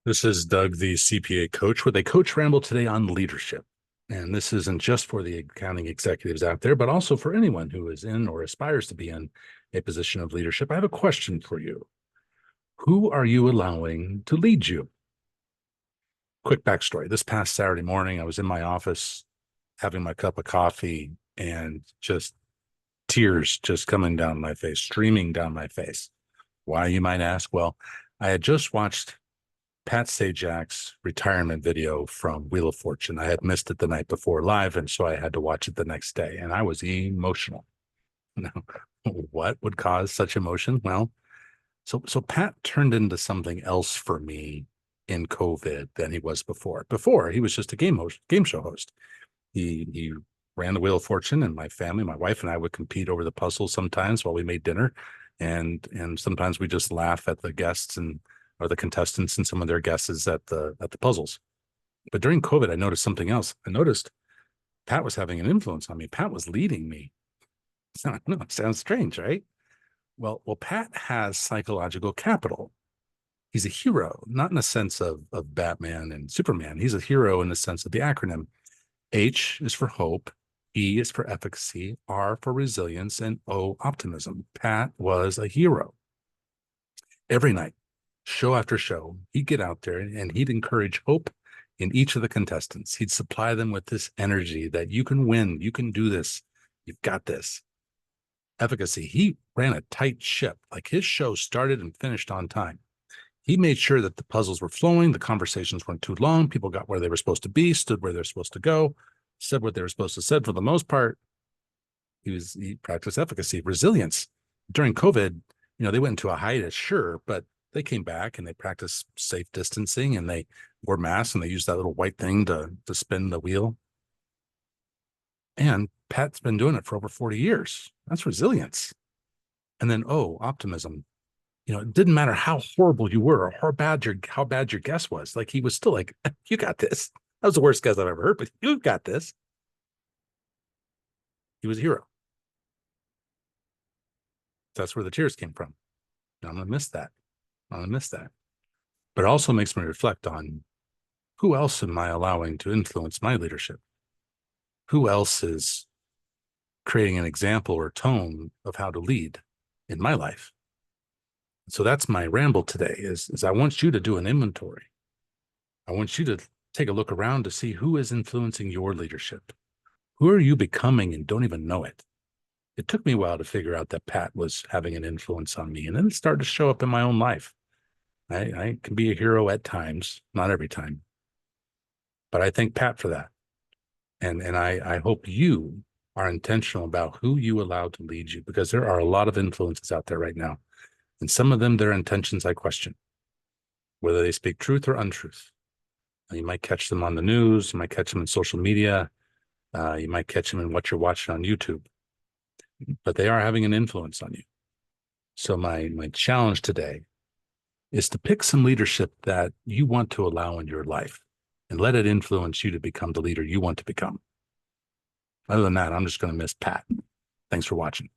This is Doug, the CPA coach, with a coach ramble today on leadership. And this isn't just for the accounting executives out there, but also for anyone who is in or aspires to be in a position of leadership. I have a question for you. Who are you allowing to lead you? Quick backstory. This past Saturday morning, I was in my office having my cup of coffee and just tears just coming down my face, streaming down my face. Why, you might ask? Well, I had just watched Pat Sajak's retirement video from Wheel of Fortune. I had missed it the night before live, and so I had to watch it the next day, and I was emotional. Now, what would cause such emotion? Well, so Pat turned into something else for me in COVID than he was before. Before, he was just a game show host. He ran the Wheel of Fortune, and my family, my wife and I would compete over the puzzles sometimes while we made dinner, and sometimes we just laugh at the guests and or the contestants and some of their guesses at the puzzles. But during COVID, I noticed something else. I noticed Pat was having an influence on me. Pat was leading me. So, no, it sounds strange, right? Well, Pat has psychological capital. He's a hero, not in the sense of Batman and Superman. He's a hero in the sense of the acronym. H is for hope, E is for efficacy, R for resilience, and O, optimism. Pat was a hero. Every night, show after show, he'd get out there and he'd encourage hope in each of the contestants. He'd supply them with this energy that you can win, you can do this, you've got this. Efficacy, he ran a tight ship. Like, his show started and finished on time. He made sure that the puzzles were flowing, the conversations weren't too long, people got where they were supposed to be, stood where they're supposed to go, said what they were supposed to say. For the most part, he practiced efficacy. Resilience. During COVID, they went into a hiatus, sure, but they came back and they practiced safe distancing and they wore masks and they used that little white thing to spin the wheel. And Pat's been doing it for over 40 years. That's resilience. And then, optimism. It didn't matter how horrible you were or how bad your guess was. Like, he was still like, you got this. That was the worst guess I've ever heard, but you got this. He was a hero. That's where the tears came from. And I'm going to miss that. I'm going to miss that. But it also makes me reflect on, who else am I allowing to influence my leadership? Who else is creating an example or tone of how to lead in my life? So that's my ramble today is I want you to do an inventory. I want you to take a look around to see who is influencing your leadership. Who are you becoming and don't even know it? It took me a while to figure out that Pat was having an influence on me, and then it started to show up in my own life. I can be a hero at times, not every time, but I thank Pat for that. And I hope you are intentional about who you allow to lead you, because there are a lot of influences out there right now. And some of them, their intentions, I question, whether they speak truth or untruth. You might catch them on the news, you might catch them in social media, you might catch them in what you're watching on YouTube, but they are having an influence on you. So my challenge today is to pick some leadership that you want to allow in your life and let it influence you to become the leader you want to become. Other than that, I'm just going to miss Pat. Thanks for watching.